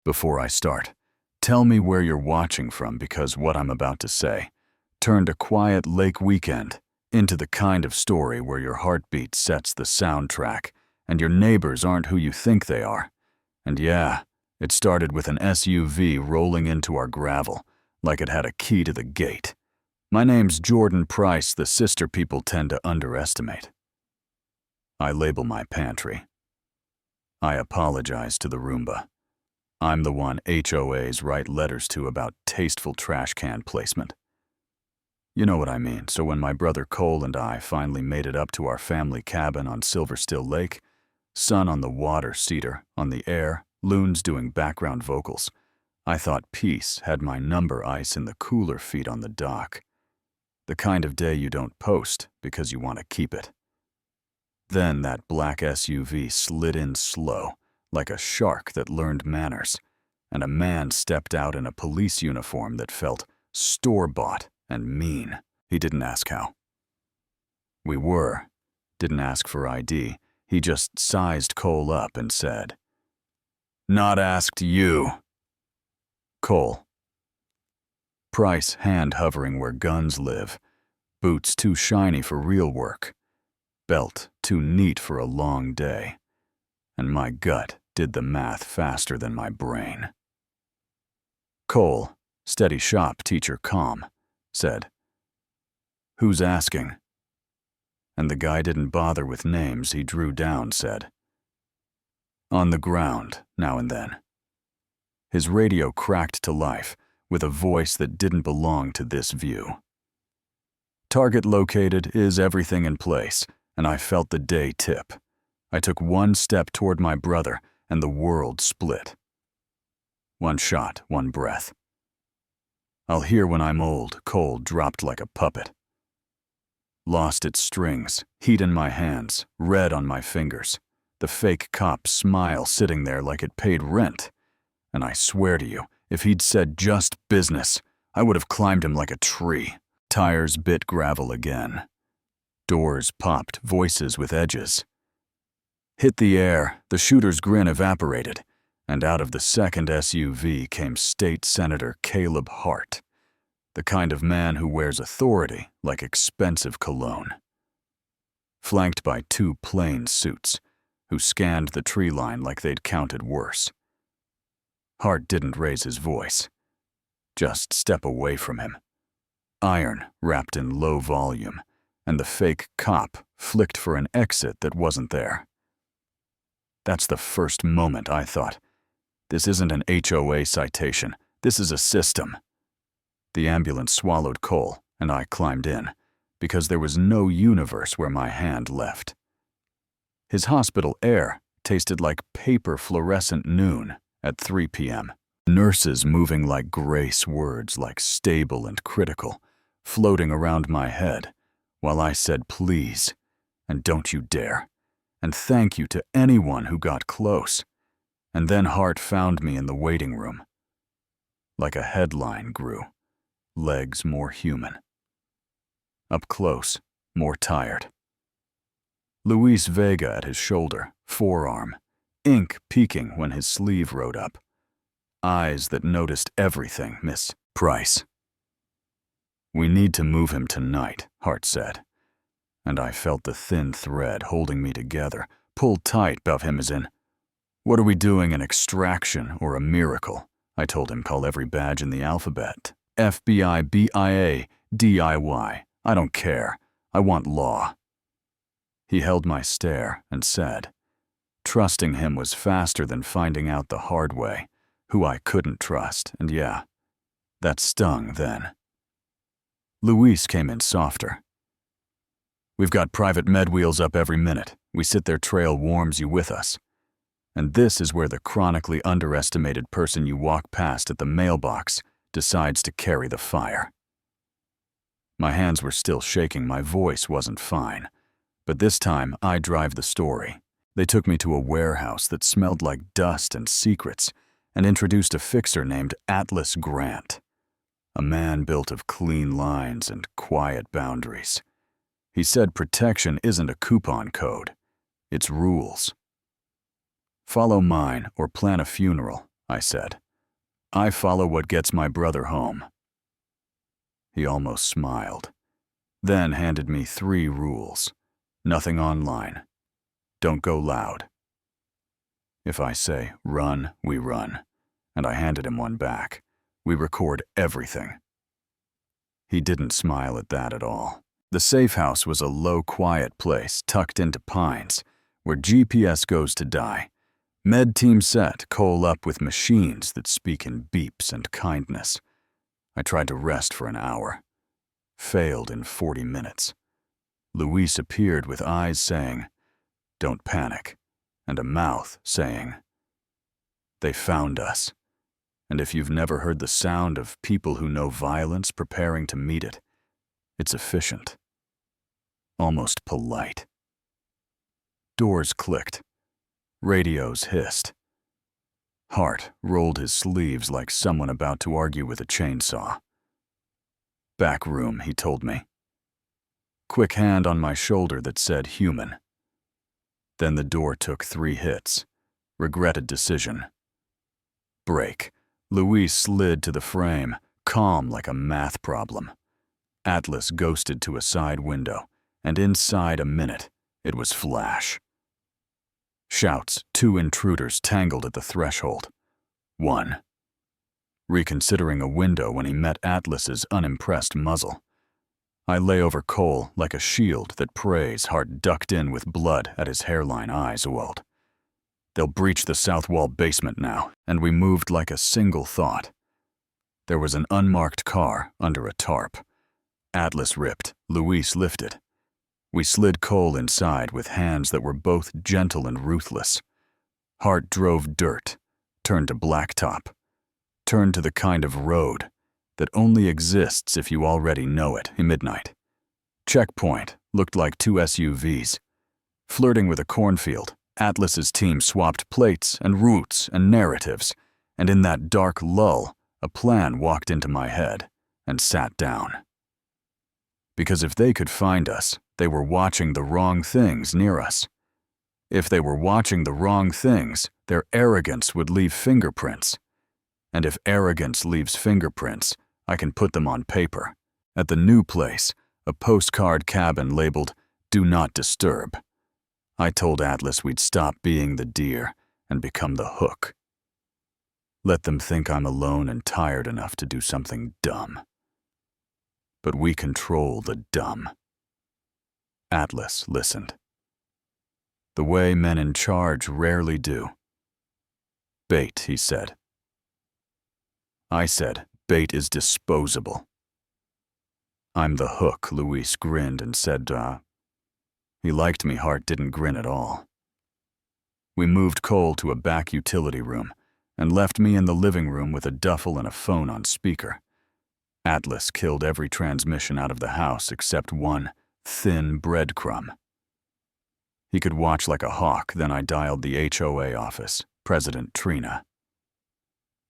Before I start, tell me where you're watching from, because what I'm about to say turned a quiet lake weekend into the kind of story where your heartbeat sets the soundtrack and your neighbors aren't who you think they are. And yeah, it started with an SUV rolling into our gravel like it had a key to the gate. My name's Jordan Price, the sister people tend to underestimate. I label my pantry. I apologize to the Roomba. I'm the one HOAs write letters to about tasteful trash can placement. You know what I mean. So when my brother Cole and I finally made it up to our family cabin on Silver Still Lake, sun on the water, cedar on the air, loons doing background vocals, I thought peace had my number ice in the cooler feet on the dock. The kind of day you don't post because you want to keep it. Then that black SUV slid in slow, like a shark that learned manners, and a man stepped out in a police uniform that felt store-bought and mean. He didn't ask how. Didn't ask for ID. He just sized Cole up and said, "Not asked you." Cole. Price, hand hovering where guns live. Boots too shiny for real work. Belt too neat for a long day. And my gut did the math faster than my brain. Cole, steady shop teacher calm, said, "Who's asking?" And the guy didn't bother with names he drew down, said, "On the ground, now and then." His radio cracked to life with a voice that didn't belong to this view. "Target located, is everything in place?" And I felt the day tip. I took one step toward my brother, and the world split. One shot, one breath. "I'll hear when I'm old," Cole dropped like a puppet. Lost its strings, heat in my hands, red on my fingers. The fake cop's smile sitting there like it paid rent. And I swear to you, if he'd said just business, I would have climbed him like a tree. Tires bit gravel again. Doors popped, voices with edges. Hit the air, the shooter's grin evaporated, and out of the second SUV came State Senator Caleb Hart, the kind of man who wears authority like expensive cologne. Flanked by two plain suits, who scanned the tree line like they'd counted worse. Hart didn't raise his voice. Just step away from him. Iron wrapped in low volume, and the fake cop flicked for an exit that wasn't there. That's the first moment I thought, this isn't an HOA citation, this is a system. The ambulance swallowed Cole, and I climbed in, because there was no universe where my hand left. His hospital air tasted like paper fluorescent noon at 3 p.m. Nurses moving like grace words like stable and critical, floating around my head, while I said please, and don't you dare, and thank you to anyone who got close. And then Hart found me in the waiting room. Like a headline grew, legs more human. Up close, more tired. Luis Vega at his shoulder, forearm, ink peeking when his sleeve rode up. Eyes that noticed everything, Miss Price. "We need to move him tonight," Hart said. And I felt the thin thread holding me together, pulled tight above him as in, "What are we doing, an extraction or a miracle?" I told him call every badge in the alphabet. FBI, BIA, DIY. I don't care. I want law. He held my stare and said, trusting him was faster than finding out the hard way, who I couldn't trust, and yeah, that stung then. Luis came in softer. "We've got private med wheels up every minute. We sit there, trail warms you with us. And this is where the chronically underestimated person you walk past at the mailbox decides to carry the fire." My hands were still shaking, my voice wasn't fine. But this time, I drive the story. They took me to a warehouse that smelled like dust and secrets and introduced a fixer named Atlas Grant. A man built of clean lines and quiet boundaries. He said protection isn't a coupon code, it's rules. "Follow mine or plan a funeral," I said. I follow what gets my brother home. He almost smiled, then handed me 3 rules. Nothing online. Don't go loud. If I say run, we run, and I handed him one back. We record everything. He didn't smile at that at all. The safe house was a low, quiet place tucked into pines, where GPS goes to die. Med team set, Cole up with machines that speak in beeps and kindness. I tried to rest for an hour. Failed in 40 minutes. Luis appeared with eyes saying, "Don't panic," and a mouth saying, "They found us. And if you've never heard the sound of people who know violence preparing to meet it, it's efficient. Almost polite." Doors clicked. Radios hissed. Hart rolled his sleeves like someone about to argue with a chainsaw. "Back room," he told me. Quick hand on my shoulder that said human. Then the door took 3 hits. Regretted decision. Break. Luis slid to the frame, calm like a math problem. Atlas ghosted to a side window, and inside a minute, it was flash. Shouts, 2 intruders tangled at the threshold. 1. Reconsidering a window when he met Atlas's unimpressed muzzle. I lay over Cole like a shield that prays, Hart ducked in with blood at his hairline eyes welled. They'll breach the south wall basement now, and we moved like a single thought. There was an unmarked car under a tarp. Atlas ripped, Luis lifted. We slid Cole inside with hands that were both gentle and ruthless. Hart drove dirt, turned to blacktop, turned to the kind of road that only exists if you already know it. Midnight. Checkpoint looked like 2 SUVs. Flirting with a cornfield, Atlas's team swapped plates and routes and narratives, and in that dark lull, a plan walked into my head and sat down. Because if they could find us, they were watching the wrong things near us. If they were watching the wrong things, their arrogance would leave fingerprints. And if arrogance leaves fingerprints, I can put them on paper. At the new place, a postcard cabin labeled, "Do Not Disturb." I told Atlas we'd stop being the deer and become the hook. Let them think I'm alone and tired enough to do something dumb. But we control the dumb. Atlas listened. The way men in charge rarely do. "Bait," he said. I said, "Bait is disposable." "I'm the hook," Luis grinned and said, He liked me. Hart didn't grin at all. We moved Cole to a back utility room and left me in the living room with a duffel and a phone on speaker. Atlas killed every transmission out of the house except one thin breadcrumb. He could watch like a hawk. Then I dialed the HOA office, President Trina.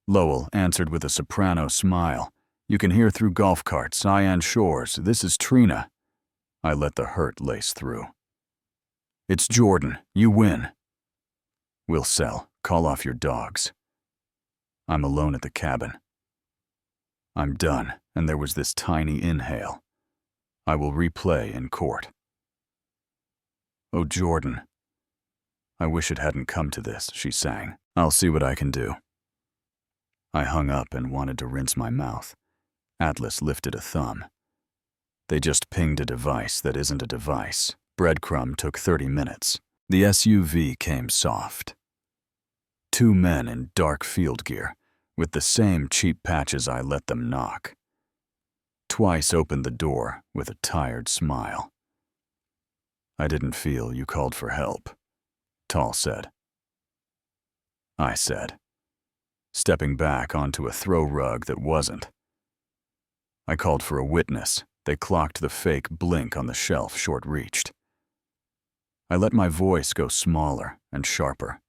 Lowell answered with a soprano smile. "You can hear through golf carts, cyan shores. This is Trina." I let the hurt lace through. "It's Jordan. You win." "We'll sell. Call off your dogs." I'm alone at the cabin. I'm done, and there was this tiny inhale. I will replay in court. "Oh, Jordan. I wish it hadn't come to this," she sang. "I'll see what I can do." I hung up and wanted to rinse my mouth. Atlas lifted a thumb. They just pinged a device that isn't a device. Breadcrumb took 30 minutes. The SUV came soft. 2 men in dark field gear, with the same cheap patches I let them knock. Twice opened the door with a tired smile. "I didn't feel you called for help," Tall said. I said, stepping back onto a throw rug that wasn't. I called for a witness. They clocked the fake blink on the shelf short-reached. I let my voice go smaller and sharper.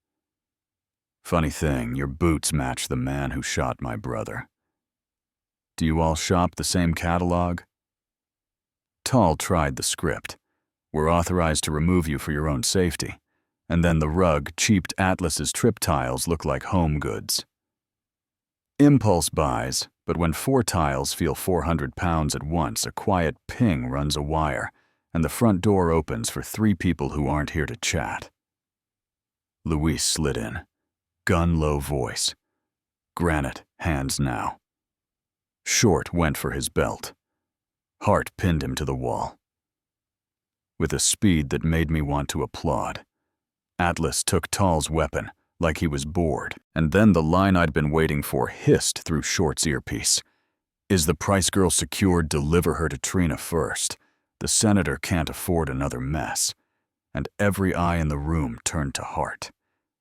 "Funny thing, your boots match the man who shot my brother. Do you all shop the same catalog?" Tall tried the script. "We're authorized to remove you for your own safety." And then the rug cheaped Atlas's trip tiles look like home goods. Impulse buys, but when 4 tiles feel 400 pounds at once, a quiet ping runs a wire, and the front door opens for 3 people who aren't here to chat. Luis slid in, gun-low voice. Granite, hands now. Short went for his belt. Hart pinned him to the wall. With a speed that made me want to applaud, Atlas took Tall's weapon, like he was bored, and then the line I'd been waiting for hissed through Short's earpiece. Is the Price girl secured? Deliver her to Trina first. The senator can't afford another mess. And every eye in the room turned to Hart.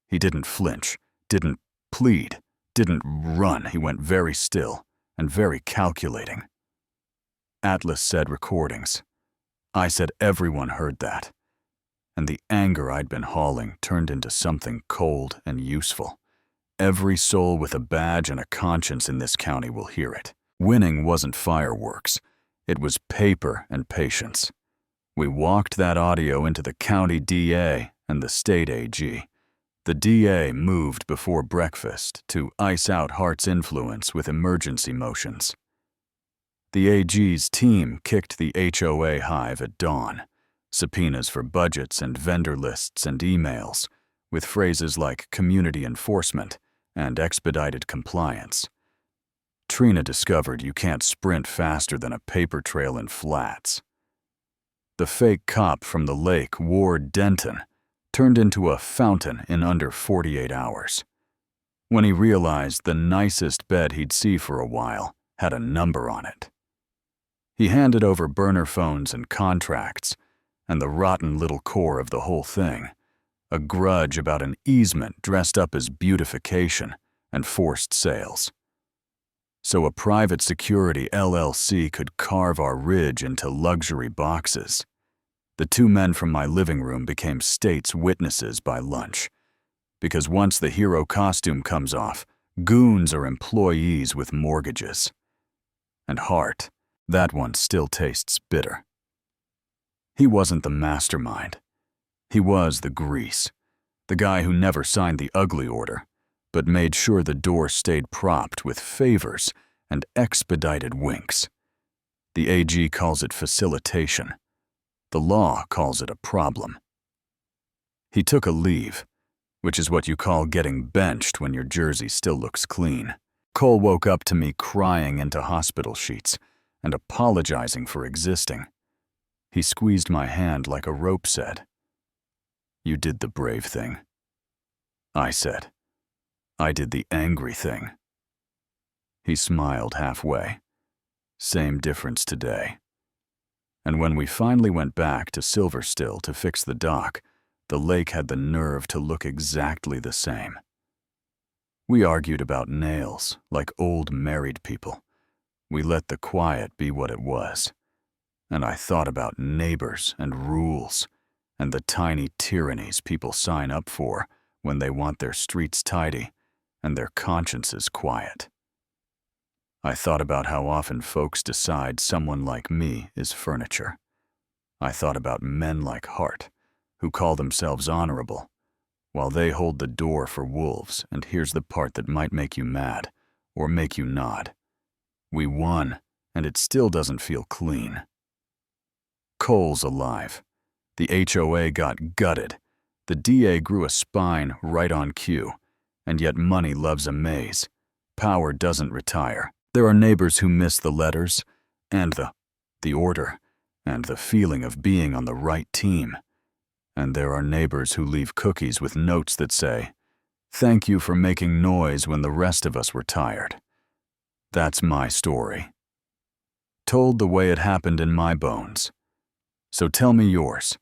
He didn't flinch, didn't plead, didn't run. He went very still and very calculating. Atlas said recordings. I said everyone heard that. And the anger I'd been hauling turned into something cold and useful. Every soul with a badge and a conscience in this county will hear it. Winning wasn't fireworks. It was paper and patience. We walked that audio into the county DA and the state AG. The DA moved before breakfast to ice out Hart's influence with emergency motions. The AG's team kicked the HOA hive at dawn. Subpoenas for budgets and vendor lists and emails, with phrases like community enforcement and expedited compliance. Trina discovered you can't sprint faster than a paper trail in flats. The fake cop from the lake, Ward Denton, turned into a fountain in under 48 hours. When he realized the nicest bed he'd see for a while had a number on it. He handed over burner phones and contracts, and the rotten little core of the whole thing, a grudge about an easement dressed up as beautification and forced sales. So a private security LLC could carve our ridge into luxury boxes. The 2 men from my living room became state's witnesses by lunch, because once the hero costume comes off, goons are employees with mortgages. And Hart, that one still tastes bitter. He wasn't the mastermind. He was the grease, the guy who never signed the ugly order, but made sure the door stayed propped with favors and expedited winks. The AG calls it facilitation. The law calls it a problem. He took a leave, which is what you call getting benched when your jersey still looks clean. Cole woke up to me crying into hospital sheets and apologizing for existing. He squeezed my hand like a rope said. You did the brave thing. I said. I did the angry thing. He smiled halfway. Same difference today. And when we finally went back to Silverstill to fix the dock, the lake had the nerve to look exactly the same. We argued about nails, like old married people. We let the quiet be what it was. And I thought about neighbors and rules, and the tiny tyrannies people sign up for when they want their streets tidy and their consciences quiet. I thought about how often folks decide someone like me is furniture. I thought about men like Hart, who call themselves honorable, while they hold the door for wolves, and here's the part that might make you mad, or make you nod. We won, and it still doesn't feel clean. Cole's alive. The HOA got gutted. The DA grew a spine right on cue, and yet money loves a maze. Power doesn't retire. There are neighbors who miss the letters, and the order, and the feeling of being on the right team. And there are neighbors who leave cookies with notes that say, "Thank you for making noise when the rest of us were tired." That's my story. Told the way it happened in my bones. So tell me yours.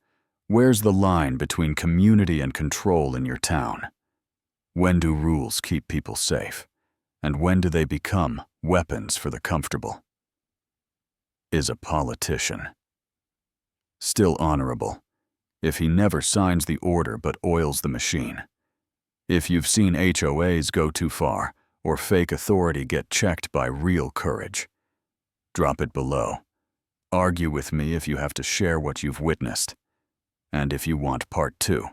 Where's the line between community and control in your town? When do rules keep people safe? And when do they become weapons for the comfortable? Is a politician still honorable if he never signs the order but oils the machine? If you've seen HOAs go too far or fake authority get checked by real courage, drop it below. Argue with me if you have to share what you've witnessed. And if you want part 2,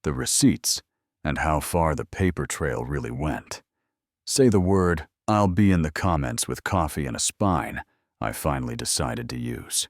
the receipts and how far the paper trail really went, say the word "I'll be in the comments with coffee and a spine," I finally decided to use.